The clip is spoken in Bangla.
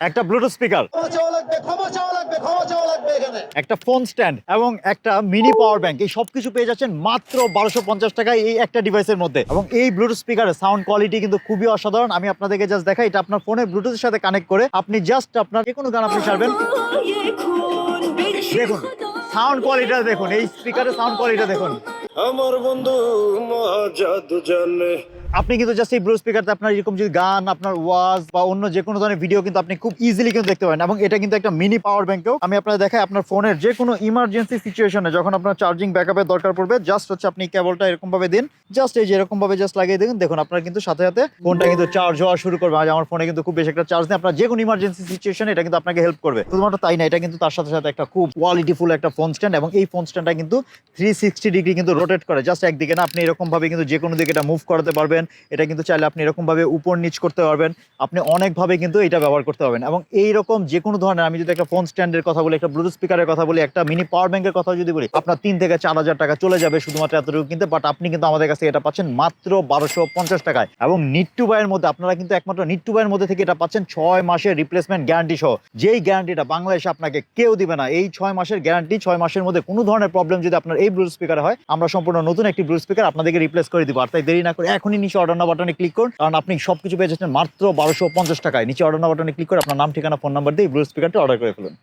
একটা ব্লুটুথ স্পিকার, একটা ফোন স্ট্যান্ড এবং একটা মিনি পাওয়ার ব্যাংক, এই সবকিছু পেয়ে যাচ্ছেন মাত্র 1250 টাকায় এই একটা ডিভাইসের মধ্যে। এবং এই ব্লুটুথ স্পিকারের সাউন্ড কোয়ালিটি কিন্তু খুবই অসাধারণ। আমি আপনাদেরকে জাস্ট দেখাই, এটা আপনার ফোনে ব্লুটুথের সাথে কানেক্ট করে আপনি জাস্ট আপনার যে কোনো গান আপনি ছাড়বেন। দেখুন সাউন্ড কোয়ালিটিটা দেখুন, এই স্পিকারের সাউন্ড কোয়ালিটিটা দেখুন। আমার বন্ধু মহাজাদু জানে। আপনি কিন্তু জাস্ট এই ব্লুটুথ স্পিকারতে আপনার এরকম যদি গান, আপনার ওয়াজ বা অন্য যে কোনো ধরনের ভিডিও কিন্তু আপনি খুব ইজিলি কিন্তু দেখতে পারেন। এবং এটা কিন্তু একটা মিনি পাওয়ার ব্যাংকেও। আমি আপনাদের দেখাই, আপনার ফোনের যে কোনো ইমার্জেন্সি সিচুয়েশনে যখন আপনার চার্জিং ব্যাকআপের দরকার পড়বে, জাস্ট হচ্ছে আপনি কেবলটা এরকম ভাবে দিন, জাস্ট এই যে এরকম ভাবে জাস্ট লাগিয়ে দিন, দেখুন আপনার কিন্তু সাথে সাথে ফোনটা কিন্তু চার্জ হওয়া শুরু করবে। আজ আমার ফোনে কিন্তু খুব বেশি একটা চার্জ নেই, আপনার যে কোনো ইমার্জেন্সি সিচুয়েশনে এটা কিন্তু আপনাকে হেল্প করবে। শুধুমাত্র তাই না, এটা কিন্তু তার সাথে সাথে একটা খুব কোয়ালিটিফুল একটা ফোন স্ট্যান্ড, এবং এই ফোন স্ট্যান্ডটা কিন্তু 360 ডিগ্রি কিন্তু রোটেট করে, জাস্ট একদিকে না, আপনি এরকম ভাবে কিন্তু যে কোনো দিকে এটা মুভ করতে পারবেন। এটা কিন্তু চাইলে আপনি এরকম ভাবে উপর নিচ করতে পারবেন, আপনি অনেকভাবে কিন্তু এটা ব্যবহার করতে পারবেন। এবং এইরকম যে কোনো ধরনের, আমি যদি একটা ফোন স্ট্যান্ডের কথা বলি, একটা ব্লুটুথ স্পিকারের কথা বলি, একটা মিনি পাওয়ার ব্যাংকের কথা যদি বলি, আপনার 3 থেকে 4,000 টাকা চলে যাবে শুধুমাত্র এতটুকু কিনতে। বাট আপনি কিন্তু আমাদের কাছে এটা পাচ্ছেন মাত্র 1250 টাকায়। এবং নিট্টু বাইয়ের মধ্যে আপনারা কিন্তু একমাত্র নিট্টু বাইয়ের মধ্যে থেকে এটা পাচ্ছেন 6 মাসের রিপ্লেসমেন্ট গ্যারান্টি সহ, যেই গ্যারান্টিটা বাংলাদেশে আপনাকে কেউ দিবে না। এই 6 মাসের গ্যারান্টি, 6 মাসের মধ্যে কোনো ধরনের প্রবলেম যদি আপনার এই ব্লুটুথ স্পিকার হয়, আমরা সম্পূর্ণ নতুন একটি ব্লুটুথ স্পিকার আপনাদেরকে রিপ্লেস করে দিব। আর তাই দেরি না করে এখনই নিচে অর্ডার নাও বাটনে ক্লিক করুন, কারণ আপনি সবকিছু পেয়ে যাচ্ছেন মাত্র 1250 টাকায়। নিচে অর্ডার নাও বাটনে ক্লিক করে আপনার নাম, ঠিকানা, ফোন নাম্বার দিয়ে ব্লুটুথ স্পিকারটি অর্ডার করে ফেলুন।